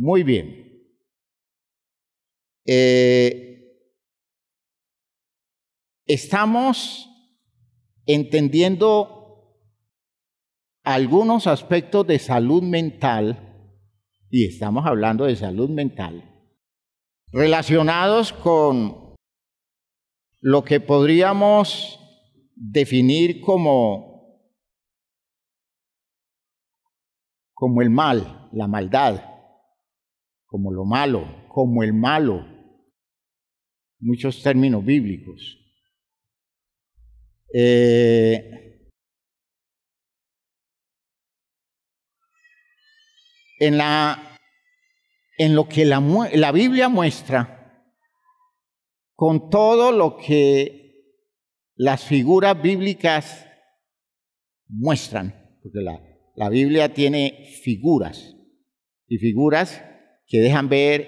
Muy bien. Estamos entendiendo algunos aspectos de salud mental, y estamos hablando de salud mental, relacionados con lo que podríamos definir como el mal, la maldad, como lo malo, como el malo, muchos términos bíblicos. En lo que la Biblia muestra, con todo lo que las figuras bíblicas muestran, porque la Biblia tiene figuras, y figuras que dejan ver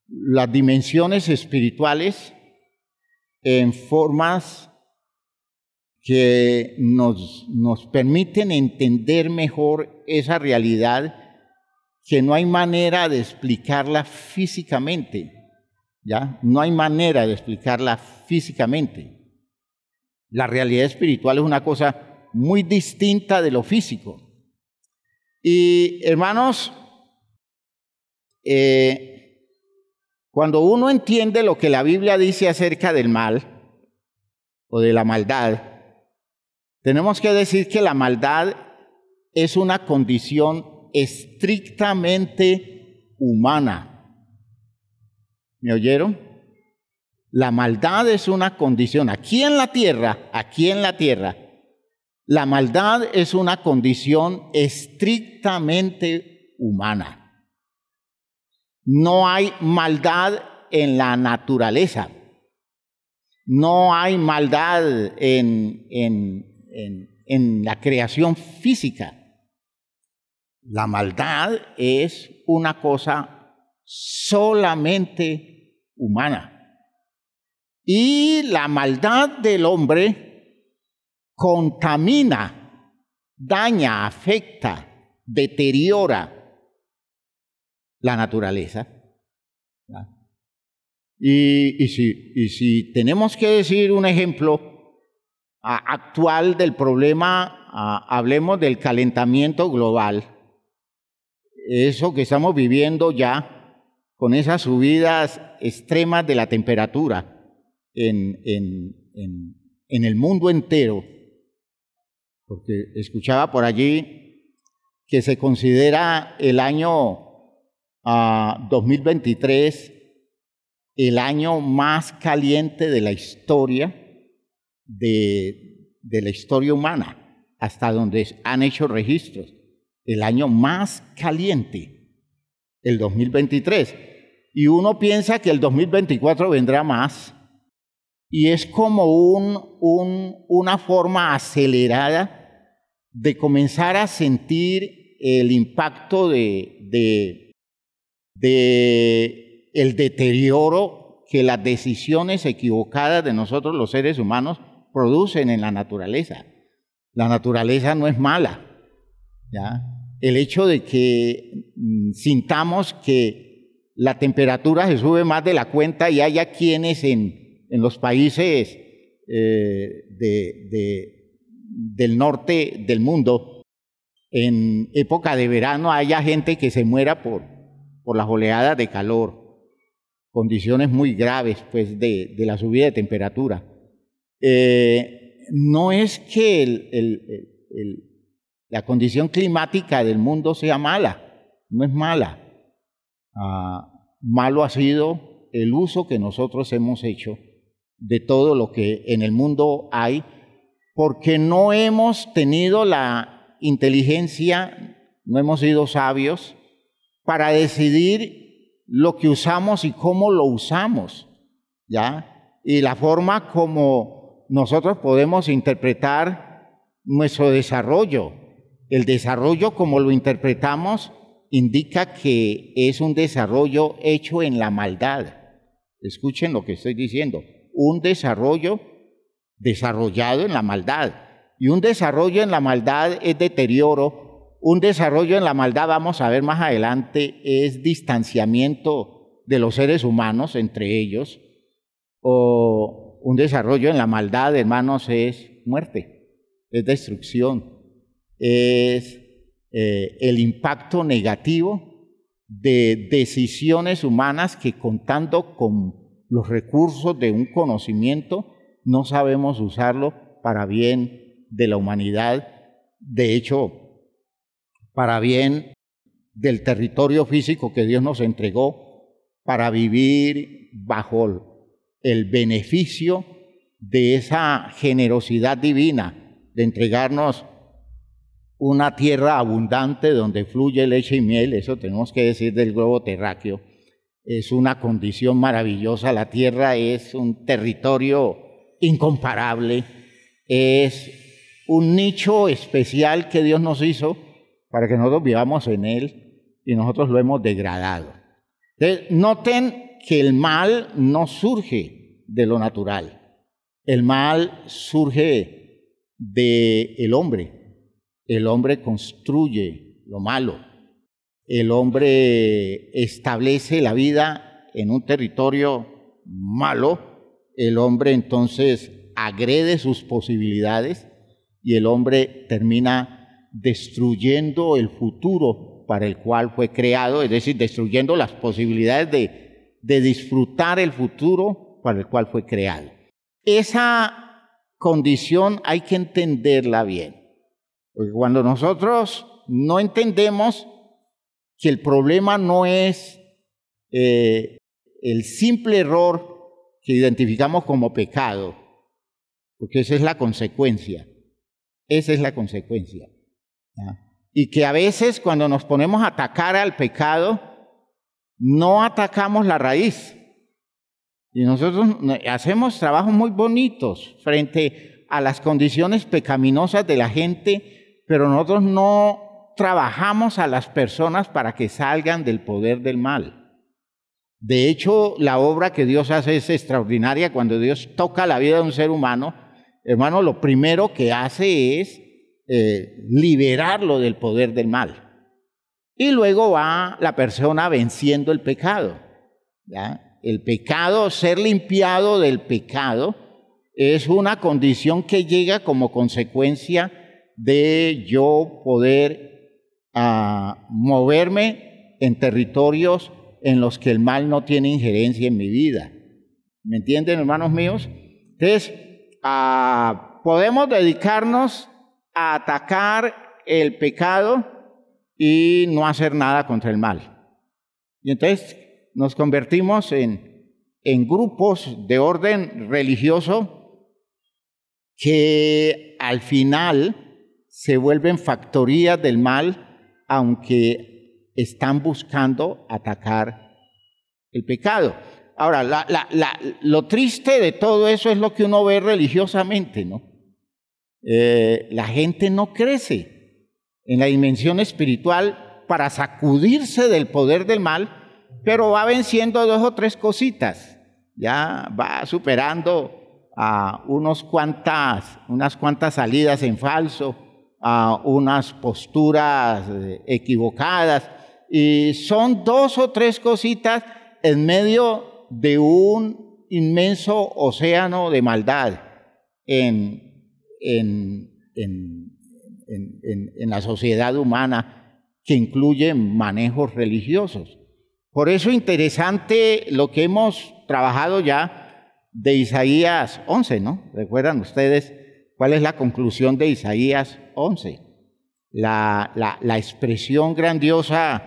las dimensiones espirituales en formas que nos permiten entender mejor esa realidad que no hay manera de explicarla físicamente, ¿ya? No hay manera de explicarla físicamente. La realidad espiritual es una cosa muy distinta de lo físico. Y, hermanos, cuando uno entiende lo que la Biblia dice acerca del mal o de la maldad, tenemos que decir que la maldad es una condición estrictamente humana. ¿Me oyeron? La maldad es una condición. Aquí en la tierra, la maldad es una condición estrictamente humana. No hay maldad en la naturaleza. No hay maldad en la creación física. La maldad es una cosa solamente humana. Y la maldad del hombre contamina, daña, afecta, deteriora la naturaleza. Y si tenemos que decir un ejemplo actual del problema, hablemos del calentamiento global. Eso que estamos viviendo ya, con esas subidas extremas de la temperatura en el mundo entero, porque escuchaba por allí que se considera el año 2023 el año más caliente de la historia, de la historia humana, hasta donde han hecho registros. El año más caliente, el 2023. Y uno piensa que el 2024 vendrá más, y es como una forma acelerada de comenzar a sentir el impacto de el deterioro que las decisiones equivocadas de nosotros los seres humanos producen en la naturaleza. La naturaleza no es mala, ¿ya? El hecho de que sintamos que la temperatura se sube más de la cuenta y haya quienes en los países del norte del mundo, en época de verano, haya gente que se muera por las oleadas de calor, condiciones muy graves pues, de la subida de temperatura. No es que la condición climática del mundo sea mala, no es mala. Malo ha sido el uso que nosotros hemos hecho de todo lo que en el mundo hay, porque no hemos tenido la inteligencia, no hemos sido sabios para decidir lo que usamos y cómo lo usamos, ¿ya? Y la forma como nosotros podemos interpretar nuestro desarrollo. El desarrollo, como lo interpretamos, indica que es un desarrollo hecho en la maldad. Escuchen lo que estoy diciendo. Un desarrollo desarrollado en la maldad. Y un desarrollo en la maldad es deterioro Un desarrollo en la maldad, vamos a ver más adelante, es distanciamiento de los seres humanos entre ellos, o un desarrollo en la maldad, hermanos, es muerte, es destrucción, es el impacto negativo de decisiones humanas que, contando con los recursos de un conocimiento, no sabemos usarlo para bien de la humanidad, de hecho, para bien del territorio físico que Dios nos entregó, para vivir bajo el beneficio de esa generosidad divina, de entregarnos una tierra abundante donde fluye leche y miel. Eso tenemos que decir del globo terráqueo. Es una condición maravillosa. La tierra es un territorio incomparable, es un nicho especial que Dios nos hizo para que nosotros vivamos en él, y nosotros lo hemos degradado. Entonces, noten que el mal no surge de lo natural. El mal surge del hombre. El hombre construye lo malo. El hombre establece la vida en un territorio malo. El hombre entonces agrede sus posibilidades y el hombre termina destruyendo el futuro para el cual fue creado, es decir, destruyendo las posibilidades de disfrutar el futuro para el cual fue creado. Esa condición hay que entenderla bien, porque cuando nosotros no entendemos que el problema no es el simple error que identificamos como pecado, porque esa es la consecuencia, y que a veces cuando nos ponemos a atacar al pecado, no atacamos la raíz. Y nosotros hacemos trabajos muy bonitos frente a las condiciones pecaminosas de la gente, pero nosotros no trabajamos a las personas para que salgan del poder del mal. De hecho, la obra que Dios hace es extraordinaria. Cuando Dios toca la vida de un ser humano, hermano, lo primero que hace es liberarlo del poder del mal. Y luego va la persona venciendo el pecado, ¿ya? El pecado, ser limpiado del pecado, es una condición que llega como consecuencia de yo poder moverme en territorios en los que el mal no tiene injerencia en mi vida. ¿Me entienden, hermanos míos? Entonces, podemos dedicarnos a atacar el pecado y no hacer nada contra el mal. Y entonces nos convertimos en grupos de orden religioso que al final se vuelven factorías del mal, aunque están buscando atacar el pecado. Ahora, lo triste de todo eso es lo que uno ve religiosamente, ¿no? La gente no crece en la dimensión espiritual para sacudirse del poder del mal, pero va venciendo 2 o 3 cositas, ya va superando unas cuantas salidas en falso, unas posturas equivocadas, y son 2 o 3 cositas en medio de un inmenso océano de maldad en la sociedad humana, que incluye manejos religiosos. Por eso es interesante lo que hemos trabajado ya de Isaías 11, ¿no? ¿Recuerdan ustedes cuál es la conclusión de Isaías 11? La expresión grandiosa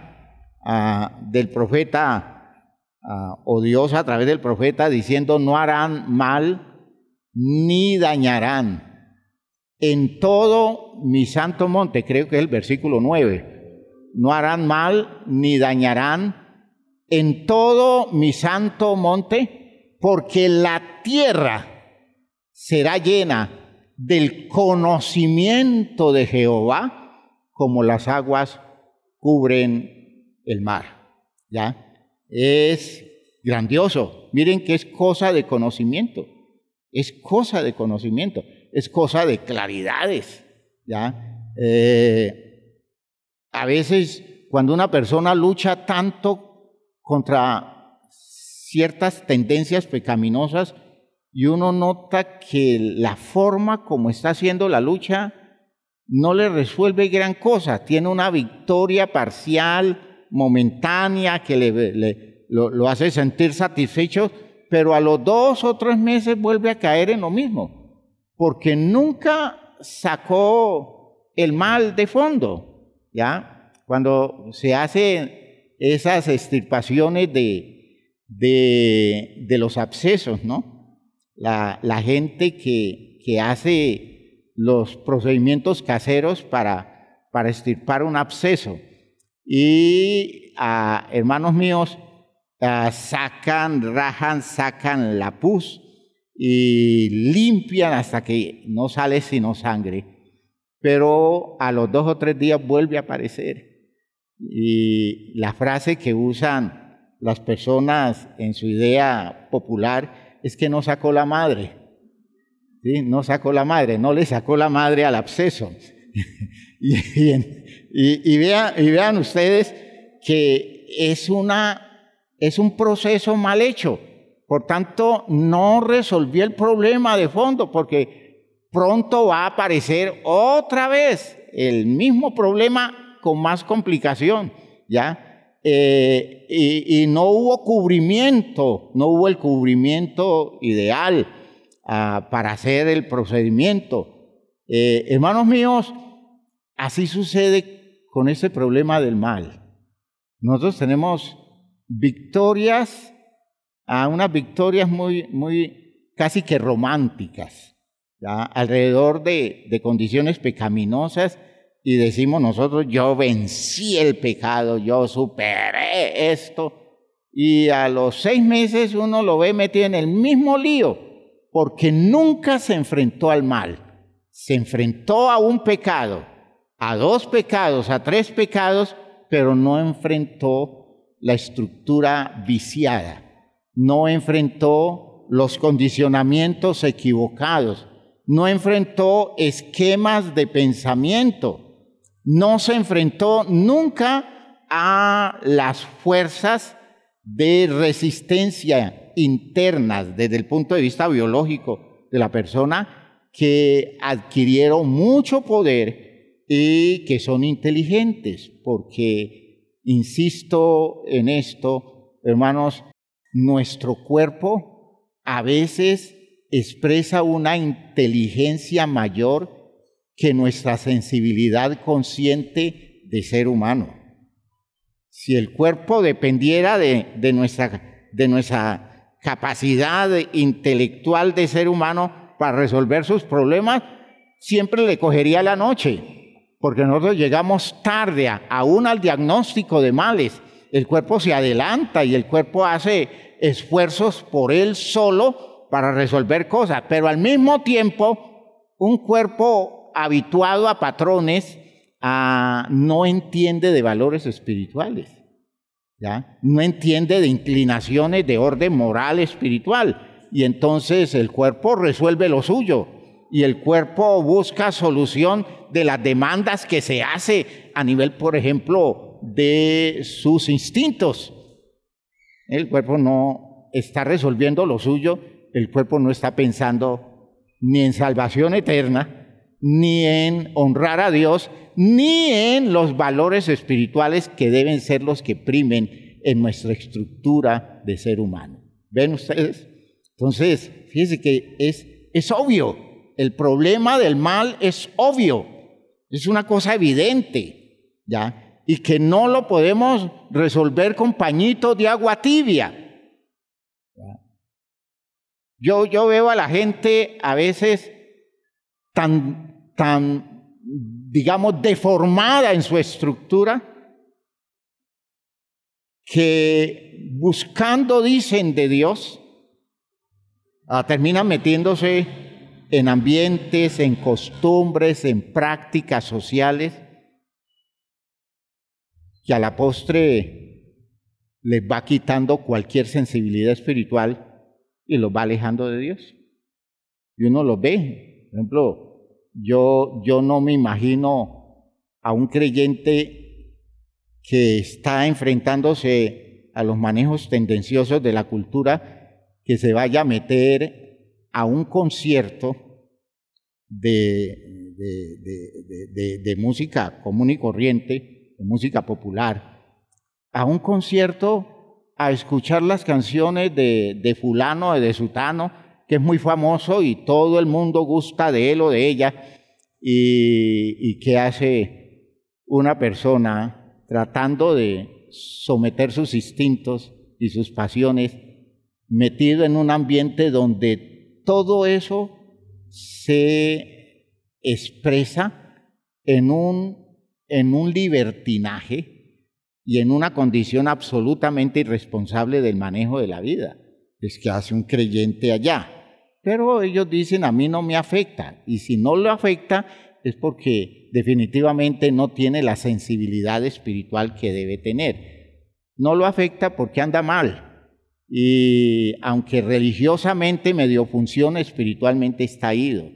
del profeta, o Dios a través del profeta, diciendo: no harán mal ni dañarán en todo mi santo monte. Creo que es el versículo 9. No harán mal ni dañarán en todo mi santo monte, porque la tierra será llena del conocimiento de Jehová, como las aguas cubren el mar. ¿Ya? Es grandioso. Miren que es cosa de conocimiento. Es cosa de conocimiento. Es cosa de claridades. ¿Ya? a veces cuando una persona lucha tanto contra ciertas tendencias pecaminosas y uno nota que la forma como está haciendo la lucha no le resuelve gran cosa, tiene una victoria parcial, momentánea, que lo hace sentir satisfecho, pero a los 2 o 3 meses vuelve a caer en lo mismo, porque nunca sacó el mal de fondo, ¿ya? Cuando se hacen esas extirpaciones de los abscesos, ¿no? La gente que hace los procedimientos caseros para extirpar un absceso. Y, hermanos míos, rajan, sacan la pus y limpian hasta que no sale sino sangre. Pero a los 2 o 3 días vuelve a aparecer. Y la frase que usan las personas en su idea popular es que no sacó la madre. ¿Sí? No sacó la madre, no le sacó la madre al absceso. y vean ustedes que es un proceso mal hecho. Por tanto, no resolvió el problema de fondo, porque pronto va a aparecer otra vez el mismo problema con más complicación, ¿ya? Y no hubo cubrimiento, no hubo el cubrimiento ideal para hacer el procedimiento. Hermanos míos, así sucede con ese problema del mal. Nosotros tenemos victorias, unas victorias muy casi que románticas, ¿ya? Alrededor de condiciones pecaminosas, y decimos nosotros: yo vencí el pecado, yo superé esto, y a los 6 meses uno lo ve metido en el mismo lío, porque nunca se enfrentó al mal, se enfrentó a un pecado, a 2 pecados, a 3 pecados, pero no enfrentó la estructura viciada, no enfrentó los condicionamientos equivocados, no enfrentó esquemas de pensamiento, no se enfrentó nunca a las fuerzas de resistencia internas desde el punto de vista biológico de la persona, que adquirieron mucho poder y que son inteligentes, porque, insisto en esto, hermanos, nuestro cuerpo a veces expresa una inteligencia mayor que nuestra sensibilidad consciente de ser humano. Si el cuerpo dependiera de nuestra capacidad intelectual de ser humano para resolver sus problemas, siempre le cogería la noche, porque nosotros llegamos tarde aún al diagnóstico de males. El cuerpo se adelanta y el cuerpo hace esfuerzos por él solo para resolver cosas, pero al mismo tiempo un cuerpo habituado a patrones no entiende de valores espirituales, ¿ya? No entiende de inclinaciones de orden moral espiritual, y entonces el cuerpo resuelve lo suyo y el cuerpo busca solución de las demandas que se hace a nivel, por ejemplo, de sus instintos. El cuerpo no está resolviendo lo suyo, el cuerpo no está pensando ni en salvación eterna, ni en honrar a Dios, ni en los valores espirituales que deben ser los que primen en nuestra estructura de ser humano. ¿Ven ustedes? Entonces, fíjense que es obvio, el problema del mal es obvio, es una cosa evidente, ¿ya? Y que no lo podemos resolver con pañitos de agua tibia. Yo veo a la gente a veces tan, digamos, deformada en su estructura, que buscando, dicen, de Dios, terminan metiéndose en ambientes, en costumbres, en prácticas sociales, que a la postre les va quitando cualquier sensibilidad espiritual y los va alejando de Dios. Y uno lo ve. Por ejemplo, yo no me imagino a un creyente que está enfrentándose a los manejos tendenciosos de la cultura, que se vaya a meter a un concierto de música común y corriente, de música popular, a un concierto a escuchar las canciones de fulano o de sutano, que es muy famoso y todo el mundo gusta de él o de ella, y ¿qué hace una persona tratando de someter sus instintos y sus pasiones, metido en un ambiente donde todo eso se expresa en un libertinaje y en una condición absolutamente irresponsable del manejo de la vida? Es que hace un creyente allá. Pero ellos dicen, a mí no me afecta. Y si no lo afecta es porque definitivamente no tiene la sensibilidad espiritual que debe tener. No lo afecta porque anda mal. Y aunque religiosamente medio funciona, espiritualmente está ido.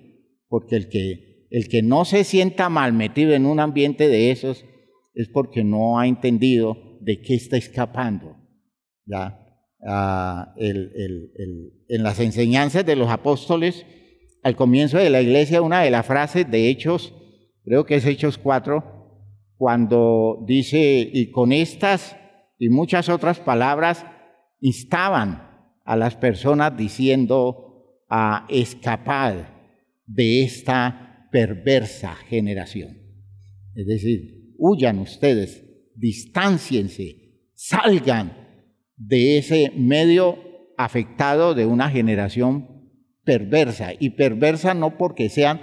Porque el que no se sienta mal metido en un ambiente de esos es porque no ha entendido de qué está escapando. ¿Ya? En las enseñanzas de los apóstoles, al comienzo de la iglesia, una de las frases de Hechos, creo que es Hechos 4, cuando dice, y con estas y muchas otras palabras, instaban a las personas diciendo, a escapar de esta perversa generación. Es decir, huyan ustedes, distánciense, salgan de ese medio afectado de una generación perversa. Y perversa no porque sean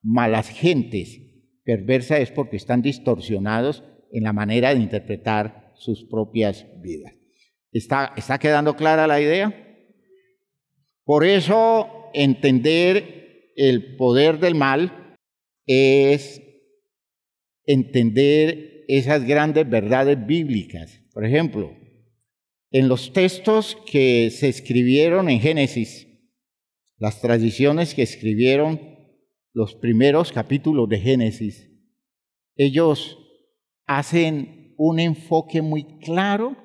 malas gentes, perversa es porque están distorsionados en la manera de interpretar sus propias vidas. ¿Está quedando clara la idea? Por eso entender el poder del mal es entender esas grandes verdades bíblicas. Por ejemplo, en los textos que se escribieron en Génesis, las tradiciones que escribieron los primeros capítulos de Génesis, ellos hacen un enfoque muy claro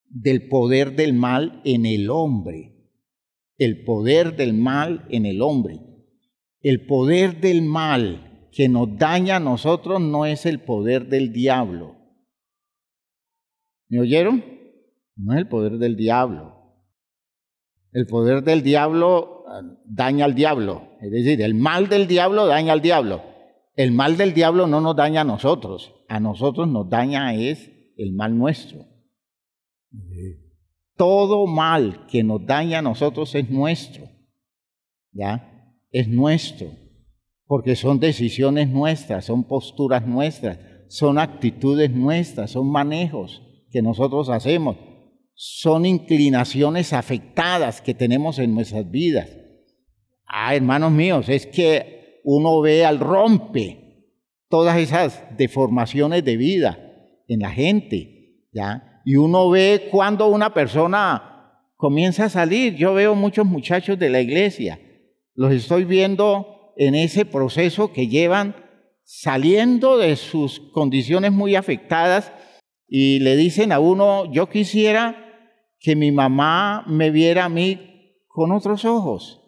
del poder del mal en el hombre. El poder del mal en el hombre. El poder del mal que nos daña a nosotros no es el poder del diablo. ¿Me oyeron? No es el poder del diablo. El poder del diablo daña al diablo. Es decir, el mal del diablo daña al diablo. El mal del diablo no nos daña a nosotros. A nosotros nos daña es el mal nuestro. Todo mal que nos daña a nosotros es nuestro. ¿Ya? Es nuestro. Porque son decisiones nuestras, son posturas nuestras, son actitudes nuestras, son manejos que nosotros hacemos. Son inclinaciones afectadas que tenemos en nuestras vidas. Hermanos míos, es que uno ve al rompe todas esas deformaciones de vida en la gente, ¿ya? Y uno ve cuando una persona comienza a salir. Yo veo muchos muchachos de la iglesia, los estoy viendo en ese proceso que llevan saliendo de sus condiciones muy afectadas y le dicen a uno, yo quisiera que mi mamá me viera a mí con otros ojos,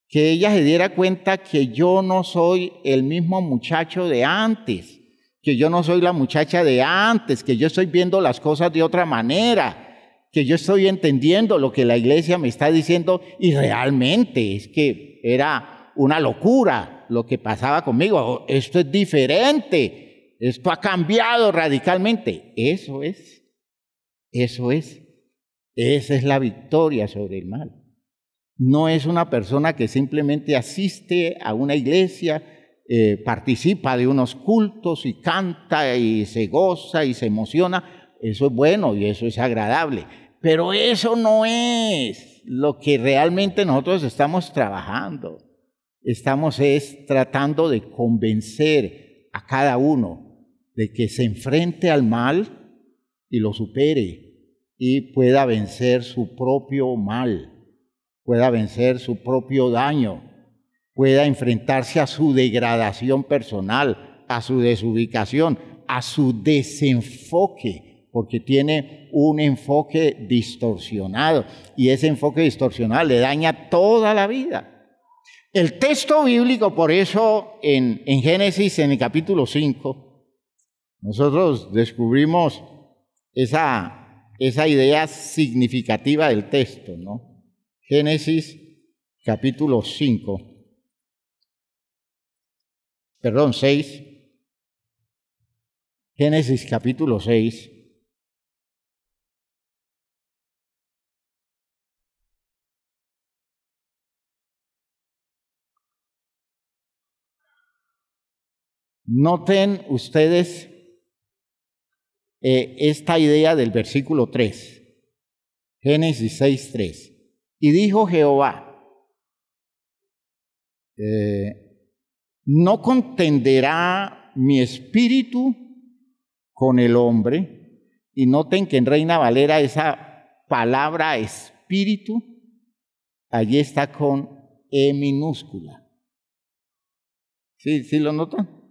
que ella se diera cuenta que yo no soy el mismo muchacho de antes, que yo no soy la muchacha de antes, que yo estoy viendo las cosas de otra manera, que yo estoy entendiendo lo que la iglesia me está diciendo y realmente es que era una locura lo que pasaba conmigo. Esto es diferente, esto ha cambiado radicalmente. Eso es. Esa es la victoria sobre el mal. No es una persona que simplemente asiste a una iglesia, participa de unos cultos y canta y se goza y se emociona. Eso es bueno y eso es agradable. Pero eso no es lo que realmente nosotros estamos trabajando. Estamos tratando de convencer a cada uno de que se enfrente al mal y lo supere y pueda vencer su propio mal, pueda vencer su propio daño, pueda enfrentarse a su degradación personal, a su desubicación, a su desenfoque, porque tiene un enfoque distorsionado y ese enfoque distorsionado le daña toda la vida. El texto bíblico, por eso, en Génesis, en el capítulo 5, nosotros descubrimos esa idea significativa del texto, ¿no? Génesis, capítulo 6. Génesis, capítulo 6. Noten ustedes esta idea del versículo 3, Génesis 6:3. Y dijo Jehová, no contenderá mi espíritu con el hombre. Y noten que en Reina Valera esa palabra espíritu, allí está con E minúscula. ¿Sí lo notan?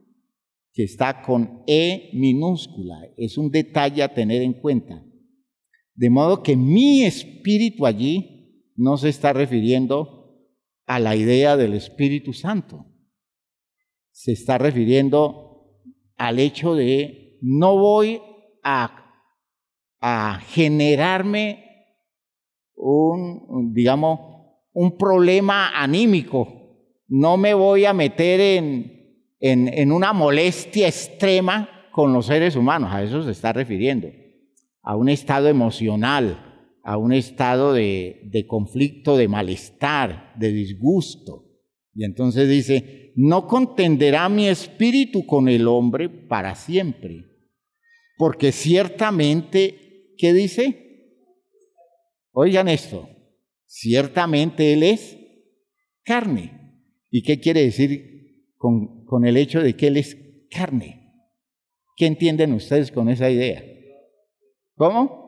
Que está con E minúscula. Es un detalle a tener en cuenta. De modo que mi espíritu allí no se está refiriendo a la idea del Espíritu Santo. Se está refiriendo al hecho de no voy a generarme un problema anímico. No me voy a meter en una molestia extrema con los seres humanos. A eso se está refiriendo, a un estado emocional, a un estado de conflicto, de malestar, de disgusto. Y entonces dice, no contenderá mi espíritu con el hombre para siempre, porque ciertamente, ¿qué dice? Oigan esto, ciertamente él es carne. ¿Y qué quiere decir con el hecho de que él es carne? ¿Qué entienden ustedes con esa idea? ¿Cómo?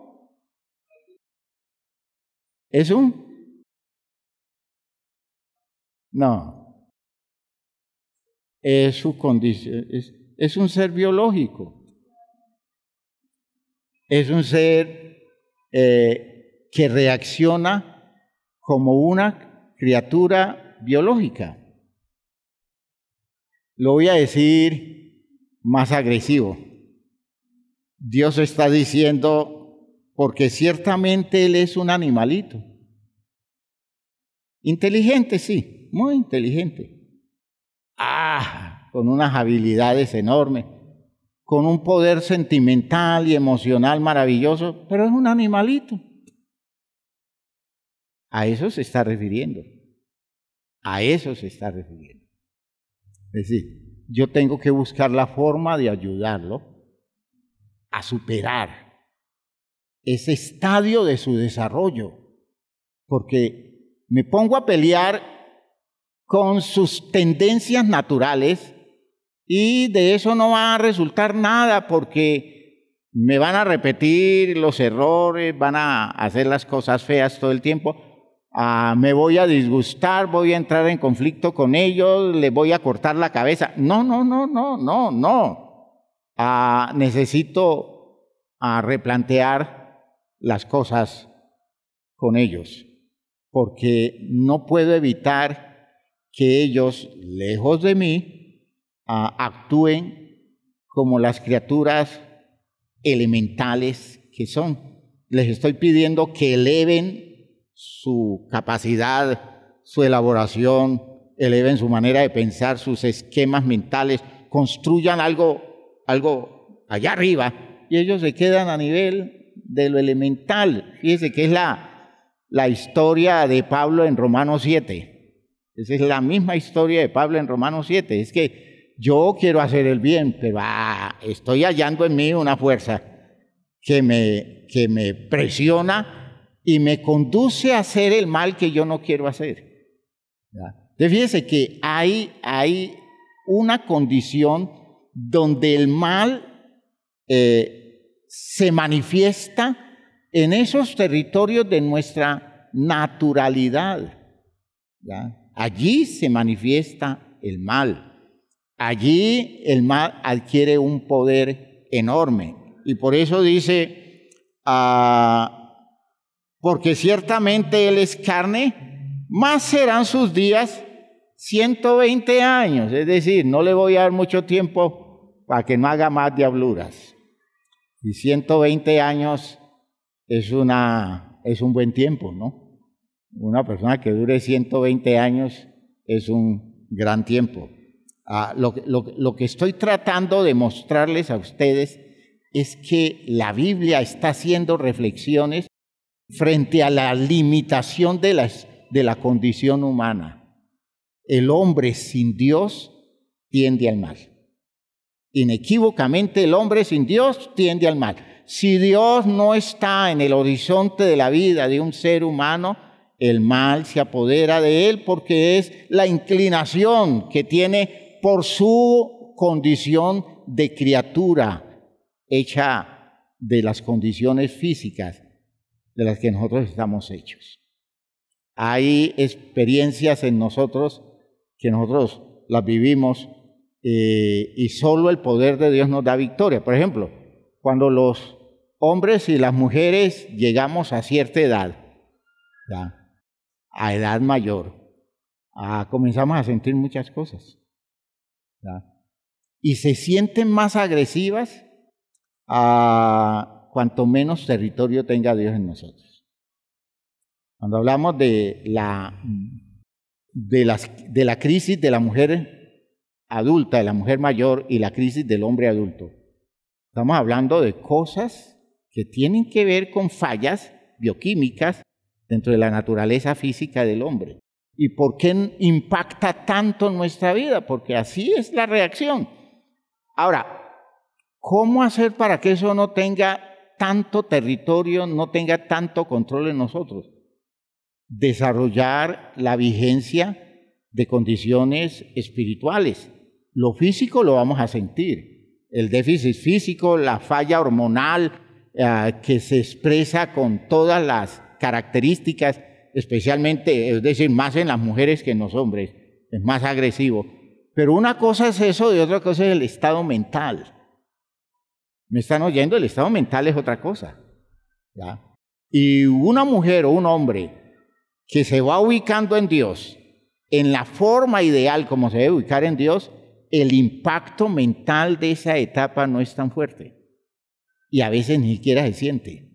¿Es un? No. Es su condición, es un ser biológico. Es un ser que reacciona como una criatura biológica. Lo voy a decir más agresivo. Dios está diciendo, porque ciertamente Él es un animalito. Inteligente, sí, muy inteligente. Con unas habilidades enormes, con un poder sentimental y emocional maravilloso, pero es un animalito. A eso se está refiriendo. A eso se está refiriendo. Es decir, yo tengo que buscar la forma de ayudarlo a superar ese estadio de su desarrollo, porque me pongo a pelear con sus tendencias naturales y de eso no va a resultar nada, porque me van a repetir los errores, van a hacer las cosas feas todo el tiempo. Me voy a disgustar, voy a entrar en conflicto con ellos, les voy a cortar la cabeza. No. Necesito replantear las cosas con ellos, porque no puedo evitar que ellos, lejos de mí, actúen como las criaturas elementales que son. Les estoy pidiendo que eleven su capacidad, su elaboración, eleven su manera de pensar, sus esquemas mentales, construyan algo allá arriba, y ellos se quedan a nivel de lo elemental. Fíjese que es la historia de Pablo en Romanos 7. Esa es la misma historia de Pablo en Romanos 7. Es que yo quiero hacer el bien, pero estoy hallando en mí una fuerza que me presiona y me conduce a hacer el mal que yo no quiero hacer. Entonces, fíjese que hay una condición donde el mal se manifiesta en esos territorios de nuestra naturalidad. ¿Ya? Allí se manifiesta el mal. Allí el mal adquiere un poder enorme. Y por eso dice, porque ciertamente Él es carne, más serán sus días 120 años. Es decir, no le voy a dar mucho tiempo para que no haga más diabluras. Y 120 años es un buen tiempo, ¿no? Una persona que dure 120 años es un gran tiempo. Lo que estoy tratando de mostrarles a ustedes es que la Biblia está haciendo reflexiones frente a la limitación de la condición humana. El hombre sin Dios tiende al mal. Inequívocamente el hombre sin Dios tiende al mal. Si Dios no está en el horizonte de la vida de un ser humano, el mal se apodera de él porque es la inclinación que tiene por su condición de criatura hecha de las condiciones físicas de las que nosotros estamos hechos. Hay experiencias en nosotros que nosotros las vivimos y solo el poder de Dios nos da victoria. Por ejemplo, cuando los hombres y las mujeres llegamos a cierta edad, ¿ya?, a edad mayor, comenzamos a sentir muchas cosas, ¿ya?, y se sienten más agresivas cuanto menos territorio tenga Dios en nosotros. Cuando hablamos de la crisis de la mujer adulta, de la mujer mayor y la crisis del hombre adulto, estamos hablando de cosas que tienen que ver con fallas bioquímicas dentro de la naturaleza física del hombre. ¿Y por qué impacta tanto nuestra vida? Porque así es la reacción. Ahora, ¿cómo hacer para que eso no tenga tanto territorio, no tenga tanto control en nosotros? Desarrollar la vigencia de condiciones espirituales. Lo físico lo vamos a sentir. El déficit físico, la falla hormonal que se expresa con todas las características, especialmente, es decir, más en las mujeres que en los hombres, es más agresivo. Pero una cosa es eso y otra cosa es el estado mental. ¿Me están oyendo? El estado mental es otra cosa, ¿ya? Y una mujer o un hombre que se va ubicando en Dios, en la forma ideal como se debe ubicar en Dios, el impacto mental de esa etapa no es tan fuerte. Y a veces ni siquiera se siente.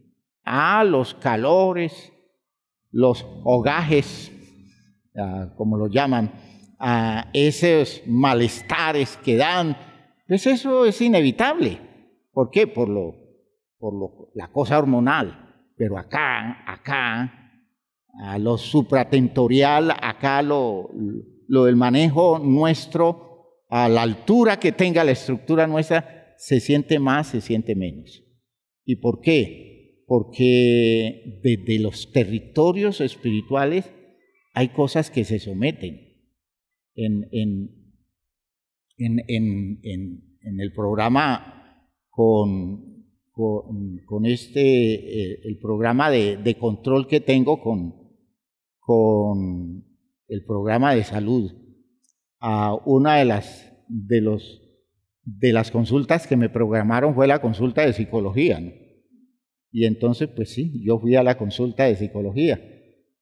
Los calores, los hogajes, como lo llaman, esos malestares que dan, pues eso es inevitable. ¿Por qué? Por la cosa hormonal. Pero acá, lo supratentorial, acá lo del manejo nuestro, a la altura que tenga la estructura nuestra, se siente más, se siente menos. ¿Y por qué? Porque desde los territorios espirituales hay cosas que se someten. En el programa el programa de control que tengo con el programa de salud, una de las consultas que me programaron fue la consulta de psicología, ¿no? Y entonces, pues sí, yo fui a la consulta de psicología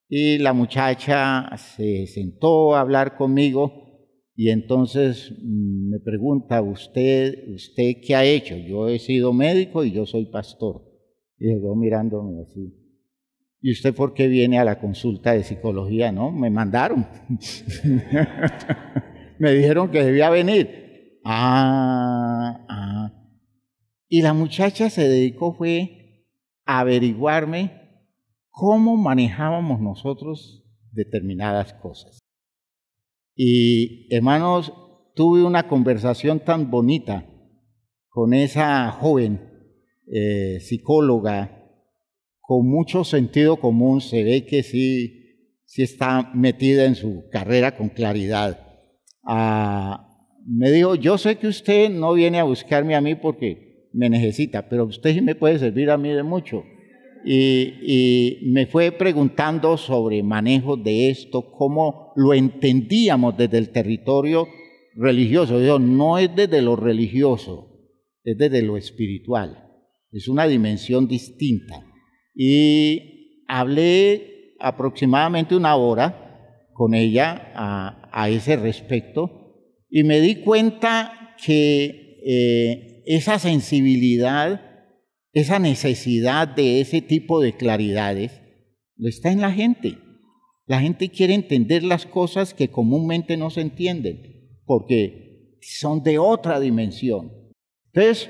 y la muchacha se sentó a hablar conmigo y entonces me pregunta, ¿usted qué ha hecho? Yo he sido médico y yo soy pastor. Y llegó mirándome así. ¿Y usted por qué viene a la consulta de psicología? No, me mandaron. Me dijeron que debía venir. Y la muchacha se dedicó fue a averiguarme cómo manejábamos nosotros determinadas cosas. Y, hermanos, tuve una conversación tan bonita con esa joven psicóloga, con mucho sentido común. Se ve que sí está metida en su carrera con claridad. Me dijo, yo sé que usted no viene a buscarme a mí porque me necesita, pero usted sí me puede servir a mí de mucho. Y me fue preguntando sobre manejo de esto, cómo lo entendíamos desde el territorio religioso. Yo, no es desde lo religioso, es desde lo espiritual, es una dimensión distinta. Y hablé aproximadamente 1 hora con ella a ese respecto y me di cuenta que esa sensibilidad, esa necesidad de ese tipo de claridades, está en la gente. La gente quiere entender las cosas que comúnmente no se entienden, porque son de otra dimensión. Entonces,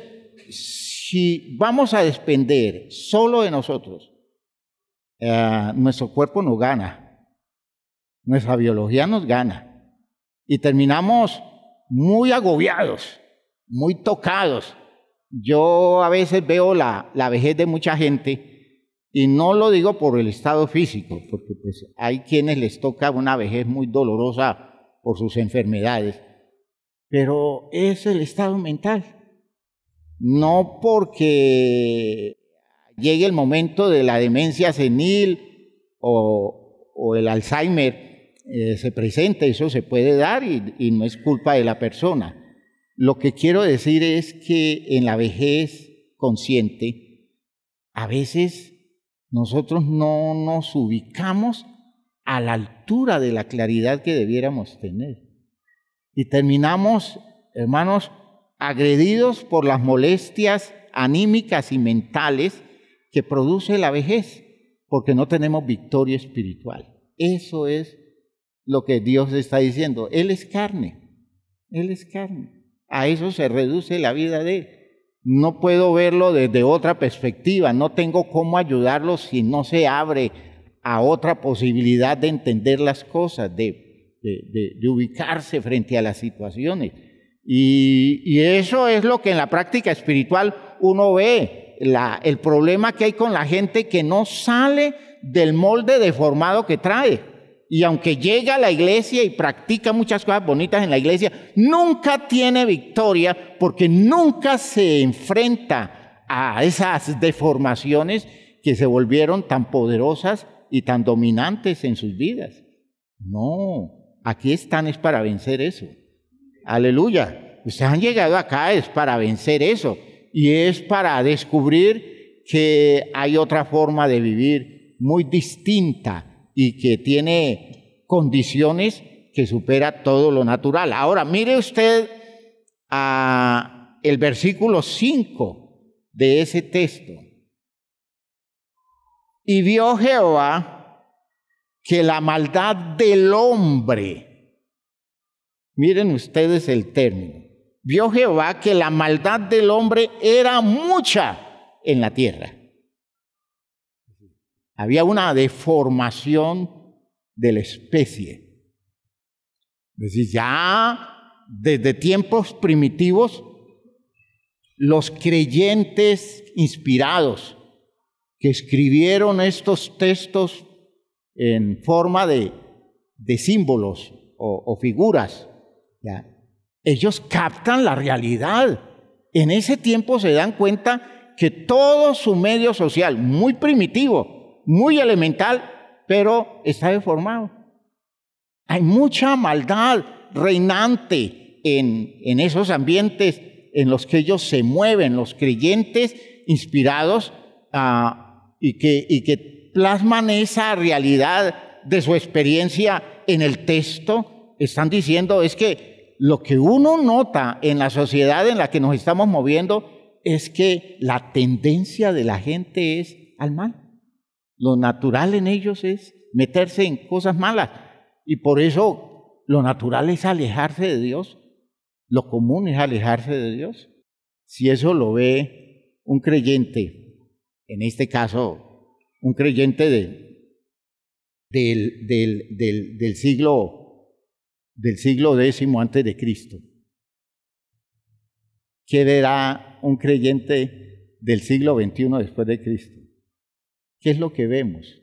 si vamos a depender solo de nosotros, nuestro cuerpo nos gana, nuestra biología nos gana, y terminamos muy agobiados, muy tocados. Yo a veces veo la vejez de mucha gente, y no lo digo por el estado físico, porque pues hay quienes les toca una vejez muy dolorosa por sus enfermedades, pero es el estado mental. No porque llegue el momento de la demencia senil o el Alzheimer se presente, eso se puede dar y no es culpa de la persona. Lo que quiero decir es que en la vejez consciente, a veces nosotros no nos ubicamos a la altura de la claridad que debiéramos tener. Y terminamos, hermanos, agredidos por las molestias anímicas y mentales que produce la vejez, porque no tenemos victoria espiritual. Eso es lo que Dios está diciendo. Él es carne, Él es carne. A eso se reduce la vida de Él. No puedo verlo desde otra perspectiva, no tengo cómo ayudarlo si no se abre a otra posibilidad de entender las cosas, de ubicarse frente a las situaciones. Y eso es lo que en la práctica espiritual uno ve, el problema que hay con la gente que no sale del molde deformado que trae. Y aunque llega a la iglesia y practica muchas cosas bonitas en la iglesia, nunca tiene victoria porque nunca se enfrenta a esas deformaciones que se volvieron tan poderosas y tan dominantes en sus vidas. No, aquí están es para vencer eso. Aleluya. Ustedes han llegado acá es para vencer eso y es para descubrir que hay otra forma de vivir muy distinta y que tiene condiciones que supera todo lo natural. Ahora, mire usted el versículo 5 de ese texto. Y vio Jehová que la maldad del hombre, miren ustedes el término, vio Jehová que la maldad del hombre era mucha en la tierra. Había una deformación de la especie. Es decir, ya desde tiempos primitivos, los creyentes inspirados que escribieron estos textos en forma de símbolos o figuras, ¿ya? Ellos captan la realidad. En ese tiempo se dan cuenta que todo su medio social, muy primitivo, muy elemental, pero está deformado. Hay mucha maldad reinante en esos ambientes en los que ellos se mueven, los creyentes inspirados y que plasman esa realidad de su experiencia en el texto. Están diciendo es que lo que uno nota en la sociedad en la que nos estamos moviendo es que la tendencia de la gente es al mal. Lo natural en ellos es meterse en cosas malas y por eso lo natural es alejarse de Dios, lo común es alejarse de Dios. Si eso lo ve un creyente, en este caso un creyente del siglo X antes de Cristo, ¿qué verá un creyente del siglo XXI después de Cristo? ¿Qué es lo que vemos?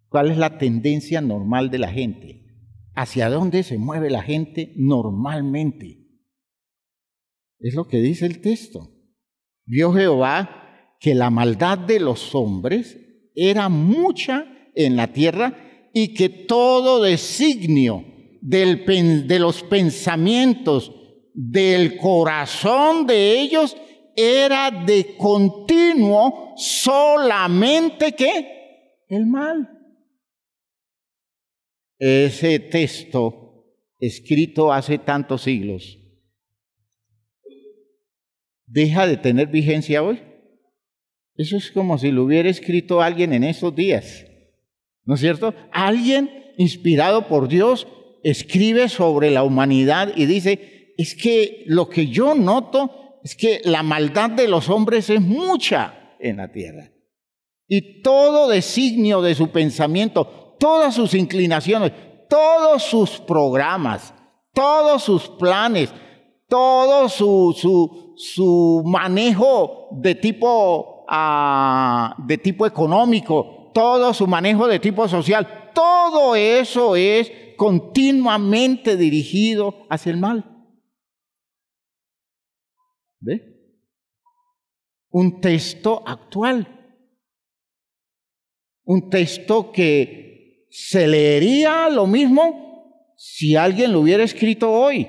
¿Cuál es la tendencia normal de la gente? ¿Hacia dónde se mueve la gente normalmente? Es lo que dice el texto. Vio Jehová que la maldad de los hombres era mucha en la tierra y que todo designio de los pensamientos del corazón de ellos era de continuo solamente ¿qué? El mal. Ese texto escrito hace tantos siglos, ¿deja de tener vigencia hoy? Eso es como si lo hubiera escrito alguien en estos días, ¿no es cierto? Alguien inspirado por Dios escribe sobre la humanidad y dice, es que lo que yo noto es que la maldad de los hombres es mucha en la tierra. Y todo designio de su pensamiento, todas sus inclinaciones, todos sus programas, todos sus planes, todo su manejo de tipo económico, todo su manejo de tipo social, todo eso es continuamente dirigido hacia el mal. ¿Ve? Un texto actual. Un texto que se leería lo mismo si alguien lo hubiera escrito hoy.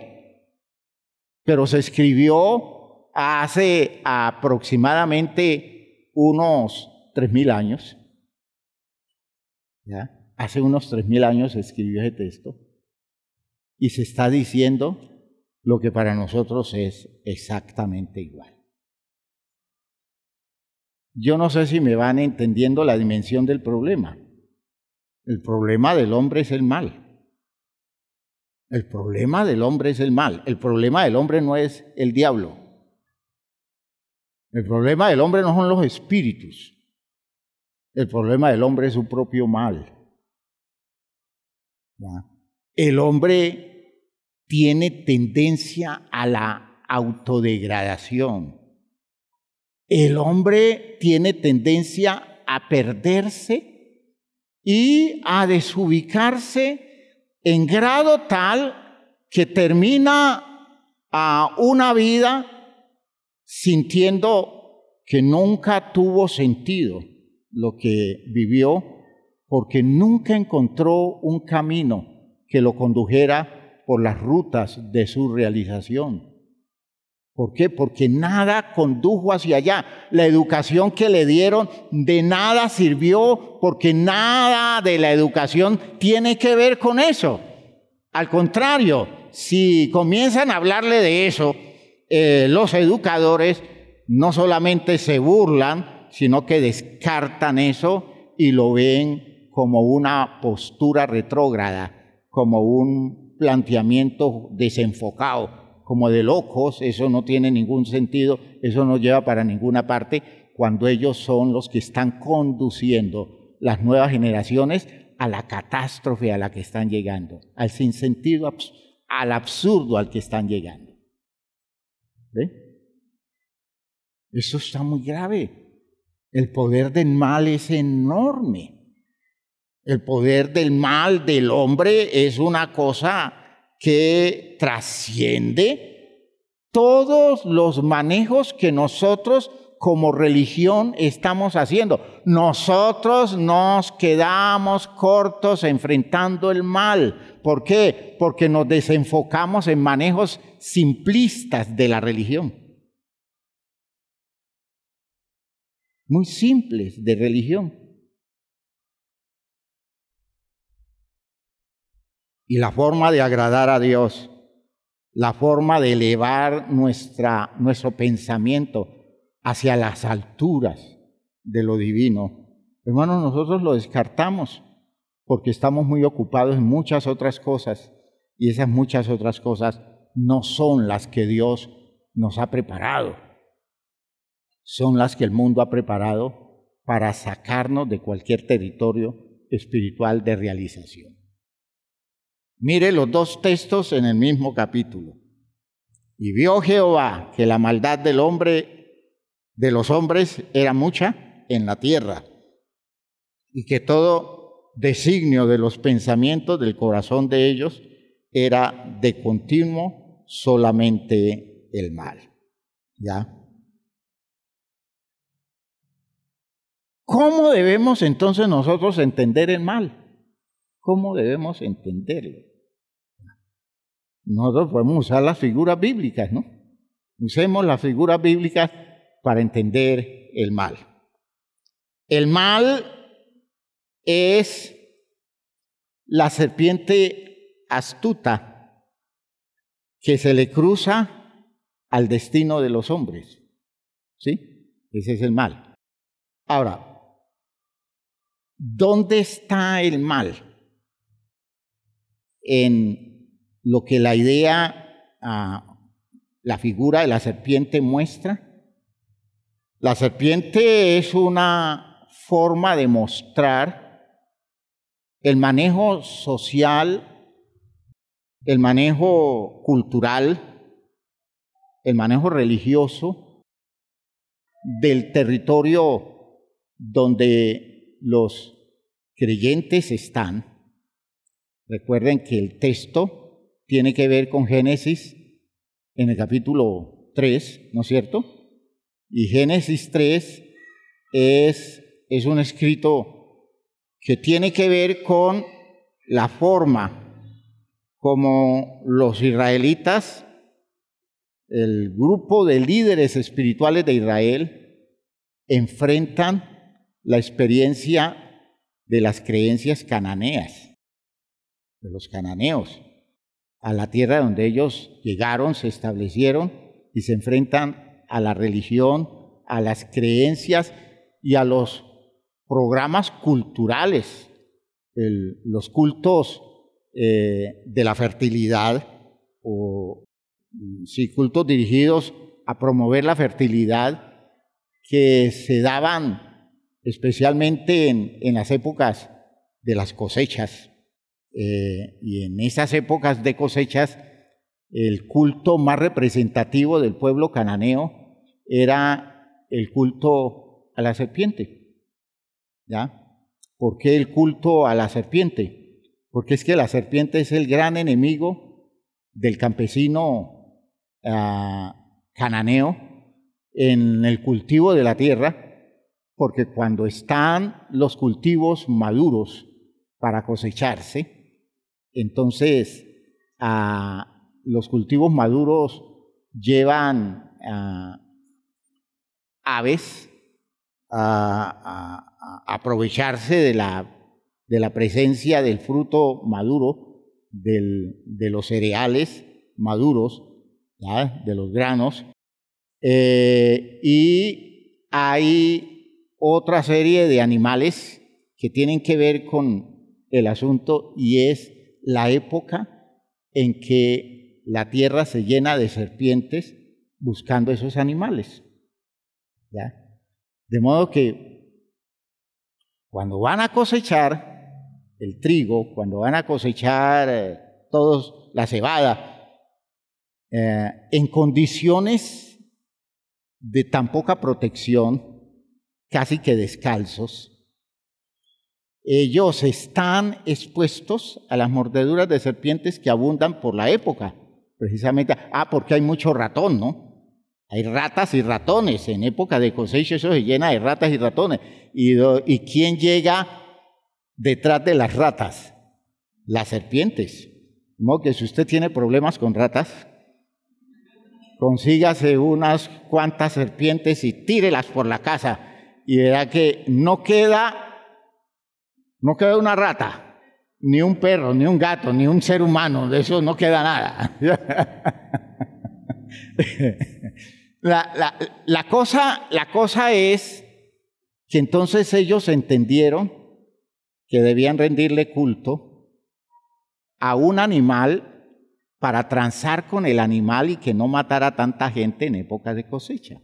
Pero se escribió hace aproximadamente unos 3.000 años. ¿Ya? Hace unos 3.000 años se escribió ese texto. Y se está diciendo lo que para nosotros es exactamente igual. Yo no sé si me van entendiendo la dimensión del problema. El problema del hombre es el mal. El problema del hombre es el mal. El problema del hombre no es el diablo. El problema del hombre no son los espíritus. El problema del hombre es su propio mal. ¿Ya? El hombre tiene tendencia a la autodegradación. El hombre tiene tendencia a perderse y a desubicarse en grado tal que termina a una vida sintiendo que nunca tuvo sentido lo que vivió, porque nunca encontró un camino que lo condujera por las rutas de su realización. ¿Por qué? Porque nada condujo hacia allá. La educación que le dieron de nada sirvió, porque nada de la educación tiene que ver con eso. Al contrario, si comienzan a hablarle de eso, los educadores no solamente se burlan, sino que descartan eso y lo ven como una postura retrógrada, como un planteamiento desenfocado, como de locos. Eso no tiene ningún sentido, eso no lleva para ninguna parte, cuando ellos son los que están conduciendo las nuevas generaciones a la catástrofe a la que están llegando, al sinsentido, al absurdo al que están llegando. ¿Ve? Eso está muy grave. El poder del mal es enorme. El poder del mal del hombre es una cosa que trasciende todos los manejos que nosotros como religión estamos haciendo. Nosotros nos quedamos cortos enfrentando el mal. ¿Por qué? Porque nos desenfocamos en manejos simplistas de la religión. Muy simples de religión. Y la forma de agradar a Dios, la forma de elevar nuestro pensamiento hacia las alturas de lo divino, hermanos, nosotros lo descartamos porque estamos muy ocupados en muchas otras cosas, y esas muchas otras cosas no son las que Dios nos ha preparado, son las que el mundo ha preparado para sacarnos de cualquier territorio espiritual de realización. Mire los dos textos en el mismo capítulo. Y vio Jehová que la maldad de los hombres era mucha en la tierra, y que todo designio de los pensamientos del corazón de ellos era de continuo solamente el mal. ¿Ya? ¿Cómo debemos entonces nosotros entender el mal? ¿Cómo debemos entenderlo? Nosotros podemos usar las figuras bíblicas, ¿no? Usemos las figuras bíblicas para entender el mal. El mal es la serpiente astuta que se le cruza al destino de los hombres. ¿Sí? Ese es el mal. Ahora, ¿dónde está el mal? En lo que la idea, la figura de la serpiente muestra. La serpiente es una forma de mostrar el manejo social, el manejo cultural, el manejo religioso del territorio donde los creyentes están. Recuerden que el texto tiene que ver con Génesis en el capítulo 3, ¿no es cierto? Y Génesis 3 es un escrito que tiene que ver con la forma como los israelitas, el grupo de líderes espirituales de Israel, enfrentan la experiencia de las creencias cananeas, de los cananeos, a la tierra donde ellos llegaron, se establecieron y se enfrentan a la religión, a las creencias y a los programas culturales, los cultos de la fertilidad, o sí, cultos dirigidos a promover la fertilidad que se daban especialmente en las épocas de las cosechas. Y en esas épocas de cosechas, el culto más representativo del pueblo cananeo era el culto a la serpiente. ¿Ya? ¿Por qué el culto a la serpiente? Porque es que la serpiente es el gran enemigo del campesino cananeo en el cultivo de la tierra, porque cuando están los cultivos maduros para cosecharse, entonces los cultivos maduros llevan aves a aprovecharse de la presencia del fruto maduro, de los cereales maduros, ¿ya? De los granos, y hay otra serie de animales que tienen que ver con el asunto, y es la época en que la tierra se llena de serpientes buscando esos animales. ¿Ya? De modo que cuando van a cosechar el trigo, cuando van a cosechar todos la cebada, en condiciones de tan poca protección, casi que descalzos, ellos están expuestos a las mordeduras de serpientes que abundan por la época, precisamente, porque hay mucho ratón, ¿no? Hay ratas y ratones, en época de cosecha eso se llena de ratas y ratones. ¿Y quién llega detrás de las ratas? Las serpientes. De modo que si usted tiene problemas con ratas, consígase unas cuantas serpientes y tírelas por la casa, y verá que no queda una rata, ni un perro, ni un gato, ni un ser humano, de eso no queda nada. La cosa es que entonces ellos entendieron que debían rendirle culto a un animal para transar con el animal y que no matara tanta gente en épocas de cosecha.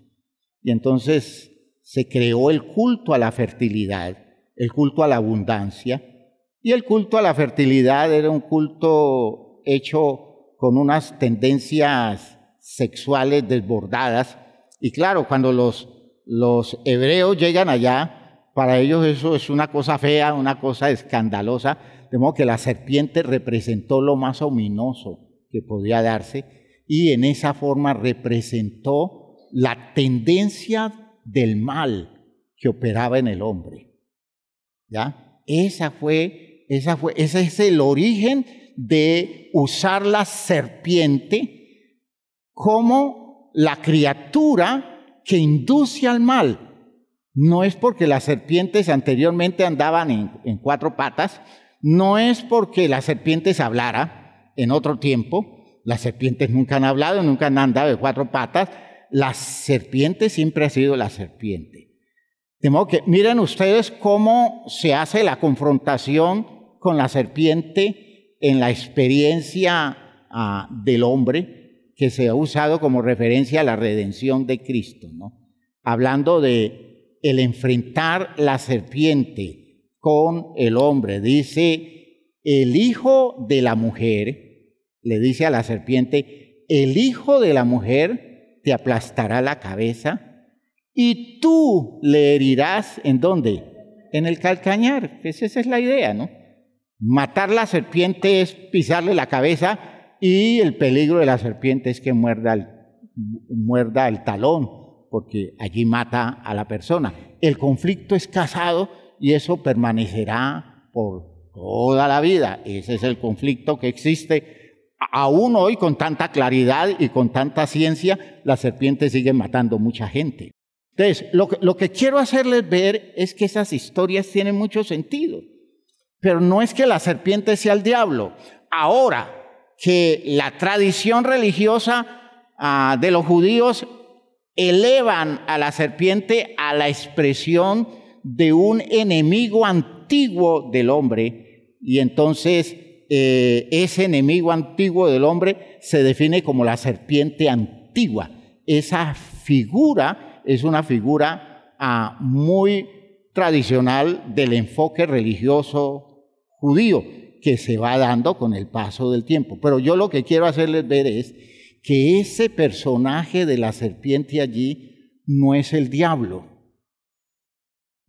Y entonces se creó el culto a la fertilidad, el culto a la abundancia, y el culto a la fertilidad era un culto hecho con unas tendencias sexuales desbordadas. Y claro, cuando los hebreos llegan allá, para ellos eso es una cosa fea, una cosa escandalosa, de modo que la serpiente representó lo más ominoso que podía darse, y en esa forma representó la tendencia del mal que operaba en el hombre. ¿Ya? Ese es el origen de usar la serpiente como la criatura que induce al mal. No es porque las serpientes anteriormente andaban en cuatro patas, no es porque las serpientes hablara en otro tiempo, las serpientes nunca han hablado, nunca han andado de cuatro patas, la serpiente siempre ha sido la serpiente. De modo que miren ustedes cómo se hace la confrontación con la serpiente en la experiencia del hombre, que se ha usado como referencia a la redención de Cristo, ¿no? Hablando de el enfrentar la serpiente con el hombre. Dice, el hijo de la mujer, le dice a la serpiente, el hijo de la mujer te aplastará la cabeza y tú le herirás, ¿en dónde? En el calcañar. Pues esa es la idea, ¿no? Matar la serpiente es pisarle la cabeza y el peligro de la serpiente es que muerda el talón, porque allí mata a la persona. El conflicto es casado y eso permanecerá por toda la vida. Ese es el conflicto que existe aún hoy con tanta claridad y con tanta ciencia. Las serpientes siguen matando mucha gente. Entonces, lo que quiero hacerles ver es que esas historias tienen mucho sentido, pero no es que la serpiente sea el diablo. Ahora que la tradición religiosa de los judíos elevan a la serpiente a la expresión de un enemigo antiguo del hombre, y entonces ese enemigo antiguo del hombre se define como la serpiente antigua. Esa figura es una figura muy tradicional del enfoque religioso judío que se va dando con el paso del tiempo. Pero yo lo que quiero hacerles ver es que ese personaje de la serpiente allí no es el diablo.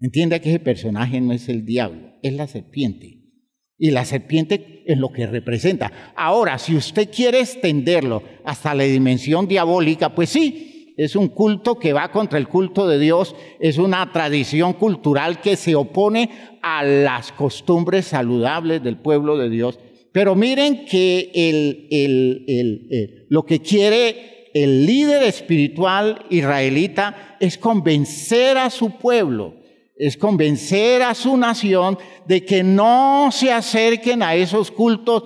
Entienda que ese personaje no es el diablo, es la serpiente. Y la serpiente es lo que representa. Ahora, si usted quiere extenderlo hasta la dimensión diabólica, pues sí, es un culto que va contra el culto de Dios, es una tradición cultural que se opone a las costumbres saludables del pueblo de Dios. Pero miren que lo que quiere el líder espiritual israelita es convencer a su pueblo, es convencer a su nación de que no se acerquen a esos cultos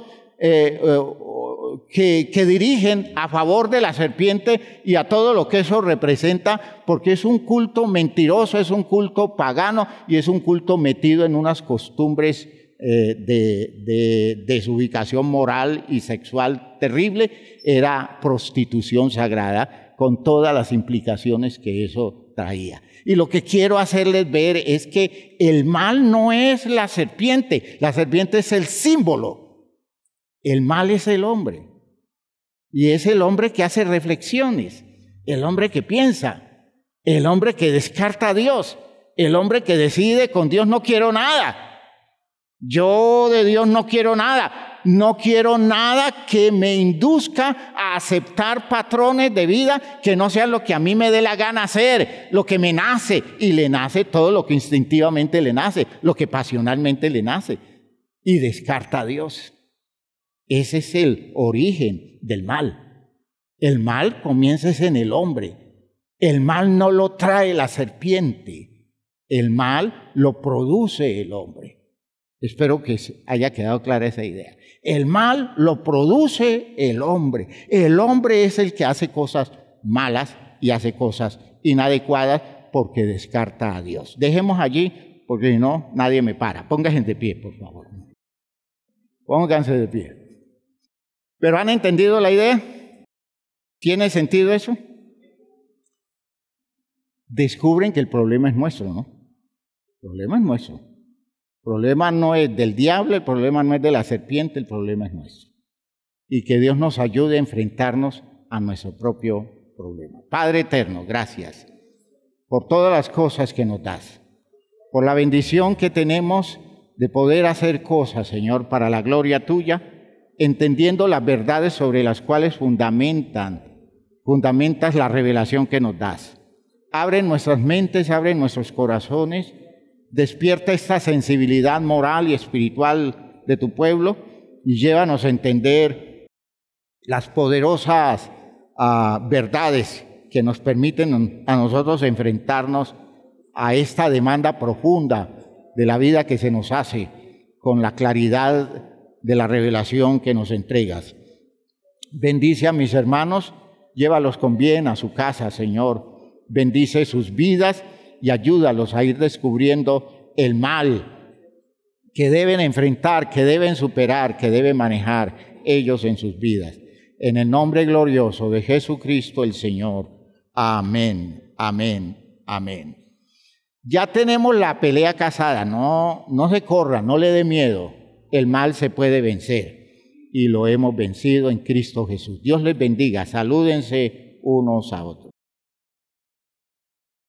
que dirigen a favor de la serpiente y a todo lo que eso representa, porque es un culto mentiroso, es un culto pagano y es un culto metido en unas costumbres de desubicación moral y sexual terrible. Era prostitución sagrada con todas las implicaciones que eso traía. Y lo que quiero hacerles ver es que el mal no es la serpiente es el símbolo. El mal es el hombre, y es el hombre que hace reflexiones, el hombre que piensa, el hombre que descarta a Dios, el hombre que decide: con Dios no quiero nada. Yo de Dios no quiero nada que me induzca a aceptar patrones de vida que no sean lo que a mí me dé la gana hacer, lo que me nace, y le nace todo lo que instintivamente le nace, lo que pasionalmente le nace, y descarta a Dios. Ese es el origen del mal. El mal comienza en el hombre. El mal no lo trae la serpiente, el mal lo produce el hombre. Espero que haya quedado clara esa idea. El mal lo produce el hombre. El hombre es el que hace cosas malas y hace cosas inadecuadas porque descarta a Dios. Dejemos allí, porque si no, nadie me para. Pónganse de pie, por favor. Pónganse de pie. ¿Pero han entendido la idea? ¿Tiene sentido eso? Descubren que el problema es nuestro, ¿no? El problema es nuestro. El problema no es del diablo, el problema no es de la serpiente, el problema es nuestro. Y que Dios nos ayude a enfrentarnos a nuestro propio problema. Padre eterno, gracias por todas las cosas que nos das, por la bendición que tenemos de poder hacer cosas, Señor, para la gloria tuya, entendiendo las verdades sobre las cuales fundamentas la revelación que nos das. Abre nuestras mentes, abre nuestros corazones, despierta esta sensibilidad moral y espiritual de tu pueblo y llévanos a entender las poderosas verdades que nos permiten a nosotros enfrentarnos a esta demanda profunda de la vida que se nos hace con la claridad de la revelación que nos entregas. Bendice a mis hermanos, llévalos con bien a su casa, Señor. Bendice sus vidas y ayúdalos a ir descubriendo el mal que deben enfrentar, que deben superar, que deben manejar ellos en sus vidas. En el nombre glorioso de Jesucristo el Señor. Amén, amén, amén. Ya tenemos la pelea casada, no se corra, no le dé miedo. El mal se puede vencer y lo hemos vencido en Cristo Jesús. Dios les bendiga, salúdense unos a otros.